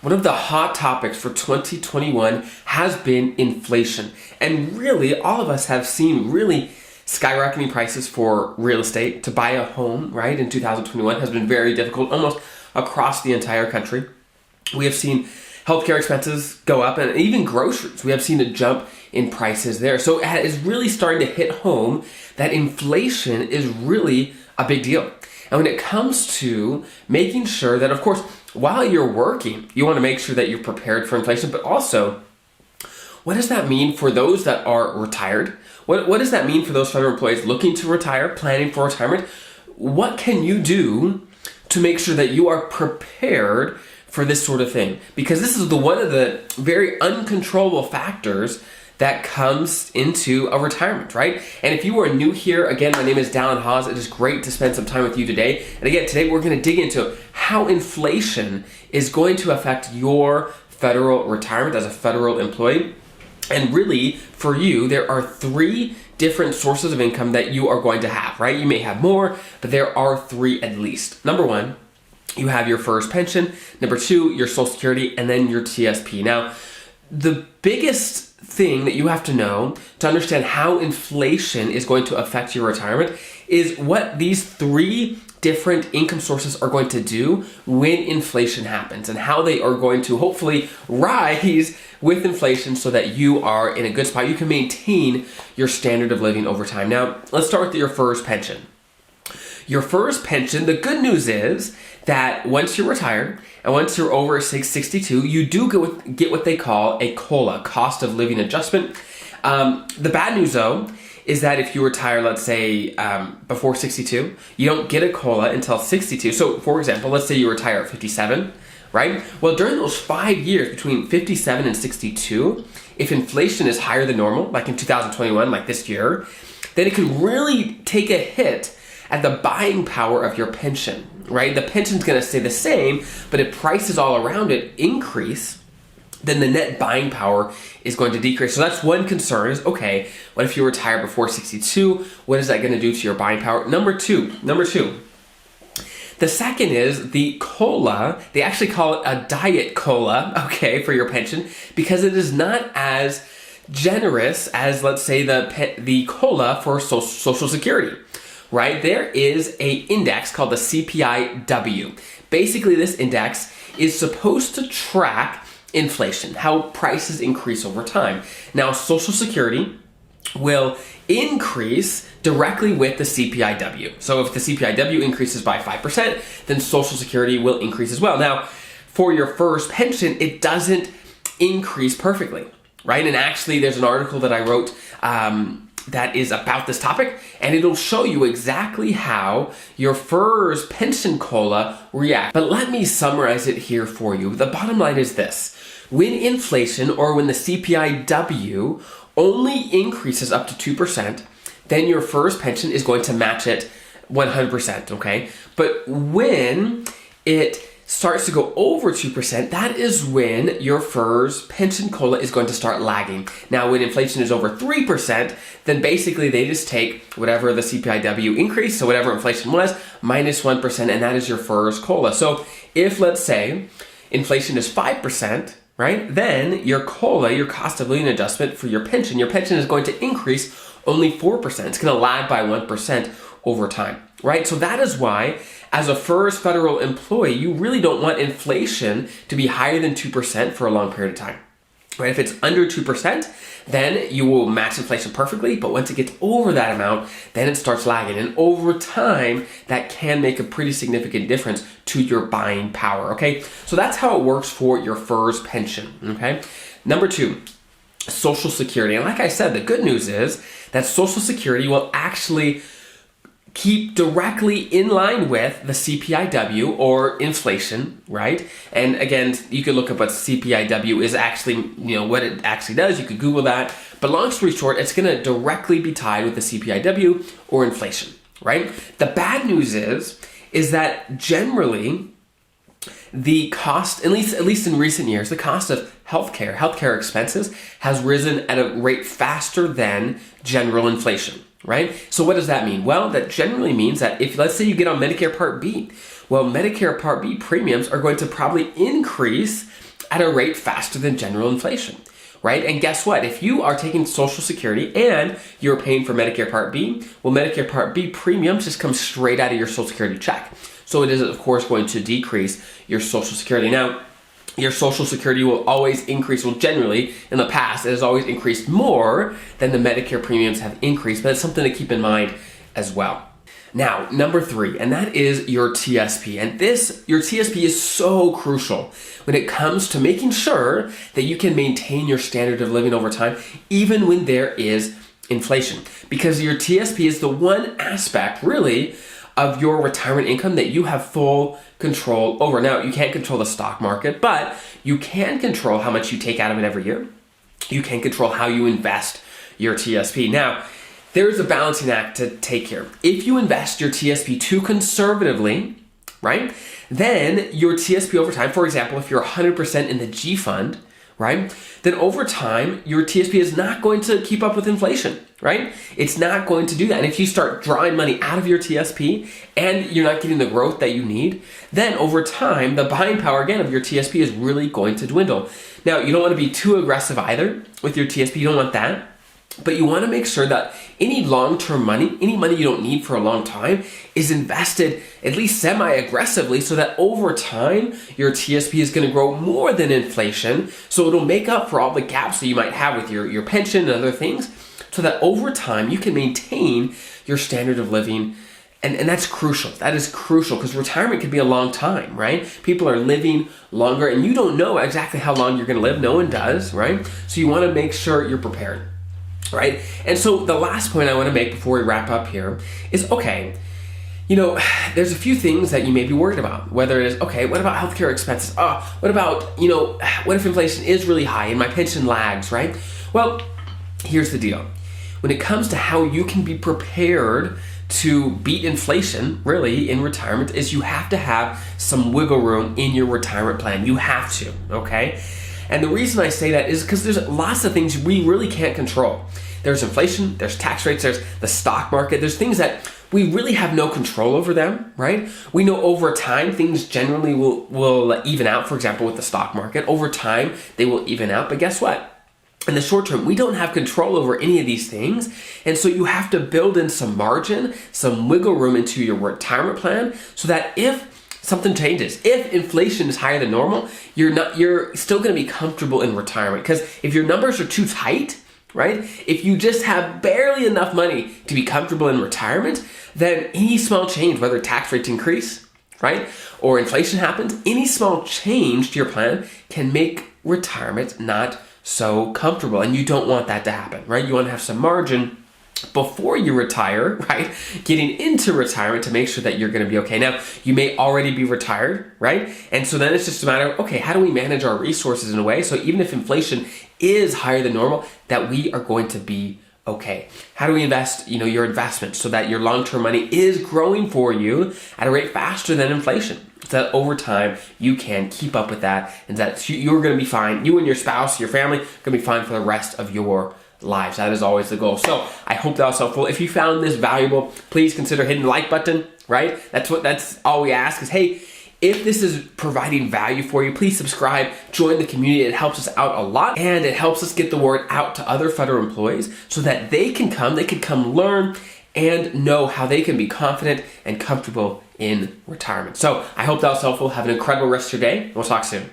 One of the hot topics for 2021 has been inflation. And really, all of us have seen really skyrocketing prices for real estate. To buy a home, right, in 2021 has been very difficult almost across the entire country. We have seen healthcare expenses go up, and even groceries. We have seen a jump in prices there. So it is really starting to hit home that inflation is really a big deal. And when it comes to making sure that, of course, while you're working, you want to make sure that you're prepared for inflation, but also, what does that mean for those that are retired? What does that mean for those federal employees looking to retire, planning for retirement? What can you do to make sure that you are prepared for this sort of thing? Because this is one of the very uncontrollable factors that comes into a retirement, right? And if you are new here, again, my name is Dallin Hawes. It is great to spend some time with you today. And again, today we're going to dig into how inflation is going to affect your federal retirement as a federal employee. And really, for you, there are three different sources of income that you are going to have, right? You may have more, but there are three at least. Number one, you have your first pension. Number two, your Social Security, and then your TSP. Now, the biggest thing that you have to know to understand how inflation is going to affect your retirement is what these three different income sources are going to do when inflation happens, and how they are going to hopefully rise with inflation so that you are in a good spot. You can maintain your standard of living over time. Now, let's start with your first pension. Your first pension, the good news is that once you're retired and once you're over 62, you do get what they call a COLA, cost of living adjustment. The bad news, though, is that if you retire, let's say, before 62, you don't get a COLA until 62. So, for example, let's say you retire at 57, right? Well, during those 5 years between 57 and 62, if inflation is higher than normal, like in 2021, like this year, then it could really take a hit at the buying power of your pension, right? The pension's going to stay the same, but if prices all around it increase, then the net buying power is going to decrease. So that's one concern is, okay, what if you retire before 62? What is that going to do to your buying power? Number two. The second is the COLA. They actually call it a diet COLA, okay, for your pension, because it is not as generous as, let's say, the COLA for Social Security. Right? There is a index called the CPIW. Basically, this index is supposed to track inflation, how prices increase over time. Now, Social Security will increase directly with the CPIW. So if the CPIW increases by 5%, then Social Security will increase as well. Now, for your first pension, it doesn't increase perfectly, right? And actually, there's an article that I wrote that is about this topic, and it'll show you exactly how your first pension COLA reacts. But let me summarize it here for you. The bottom line is this. When inflation, or when the CPIW only increases up to 2%, then your first pension is going to match it 100%, okay? But when it starts to go over 2%, that is when your first pension COLA is going to start lagging. Now, when inflation is over 3%, then basically they just take whatever the CPIW increase, so whatever inflation was, minus 1%, and that is your first COLA. So if, let's say, inflation is 5%, right, then your COLA, your cost of living adjustment for your pension is going to increase only 4%. It's going to lag by 1% over time, right? So that is why, as a first federal employee, you really don't want inflation to be higher than 2% for a long period of time, right? If it's under 2%, then you will match inflation perfectly, but once it gets over that amount, then it starts lagging. And over time, that can make a pretty significant difference to your buying power, okay? So that's how it works for your first pension, okay? Number two, Social Security. And like I said, the good news is that Social Security will actually keep directly in line with the CPIW or inflation, right? And again, you could look up what CPIW is actually, what it actually does. You could Google that. But long story short, it's going to directly be tied with the CPIW or inflation, right? The bad news is that generally the cost, at least in recent years, the cost of healthcare expenses has risen at a rate faster than general inflation. Right? So what does that mean? Well, that generally means that if, let's say, you get on Medicare Part B, well, Medicare Part B premiums are going to probably increase at a rate faster than general inflation, right? And guess what? If you are taking Social Security and you're paying for Medicare Part B, well, Medicare Part B premiums just come straight out of your Social Security check. So it is, of course, going to decrease your Social Security. Now, your Social Security will always increase. Well, generally, in the past, it has always increased more than the Medicare premiums have increased, but it's something to keep in mind as well. Now, number 3, and that is your TSP. And your TSP is so crucial when it comes to making sure that you can maintain your standard of living over time, even when there is inflation. Because your TSP is the one aspect, really, of your retirement income that you have full control over. Now, you can't control the stock market, but you can control how much you take out of it every year. You can control how you invest your TSP. Now, there's a balancing act to take here. If you invest your TSP too conservatively, right, then your TSP over time, for example, if you're 100% in the G fund, right, then over time, your TSP is not going to keep up with inflation, right? It's not going to do that. And if you start drawing money out of your TSP and you're not getting the growth that you need, then over time, the buying power, again, of your TSP is really going to dwindle. Now, you don't want to be too aggressive either with your TSP. You don't want that. But you want to make sure that any long-term money, any money you don't need for a long time, is invested at least semi-aggressively so that over time, your TSP is going to grow more than inflation. So it'll make up for all the gaps that you might have with your pension and other things, so that over time, you can maintain your standard of living. And that's crucial. That is crucial because retirement can be a long time, right? People are living longer and you don't know exactly how long you're going to live. No one does, right? So you want to make sure you're prepared. Right? And so the last point I want to make before we wrap up here is, okay, there's a few things that you may be worried about. Whether it is, okay, what about healthcare expenses? What about, what if inflation is really high and my pension lags, right? Well, here's the deal. When it comes to how you can be prepared to beat inflation, really, in retirement, is you have to have some wiggle room in your retirement plan. You have to, okay? And the reason I say that is because there's lots of things we really can't control. There's inflation, there's tax rates, there's the stock market, there's things that we really have no control over them, right? We know over time things generally will even out. For example, with the stock market, over time they will even out. But guess what? In the short term, we don't have control over any of these things. And so you have to build in some margin, some wiggle room into your retirement plan so that if something changes, if inflation is higher than normal, you're still going to be comfortable in retirement. Because if your numbers are too tight, right? If you just have barely enough money to be comfortable in retirement, then any small change, whether tax rates increase, right, or inflation happens, any small change to your plan can make retirement not so comfortable. And you don't want that to happen, right? You want to have some margin before you retire, right? Getting into retirement to make sure that you're going to be okay. Now, you may already be retired, right? And so then it's just a matter of, okay, how do we manage our resources in a way so even if inflation is higher than normal, that we are going to be okay? How do we invest, your investments so that your long-term money is growing for you at a rate faster than inflation? So that over time, you can keep up with that and that you're going to be fine. You and your spouse, your family, are going to be fine for the rest of your lives. That is always the goal. So I hope that was helpful. If you found this valuable, please consider hitting the like button, right? That's all we ask is, hey, if this is providing value for you, please subscribe, join the community. It helps us out a lot and it helps us get the word out to other federal employees so that they can come learn and know how they can be confident and comfortable in retirement. So I hope that was helpful. Have an incredible rest of your day. We'll talk soon.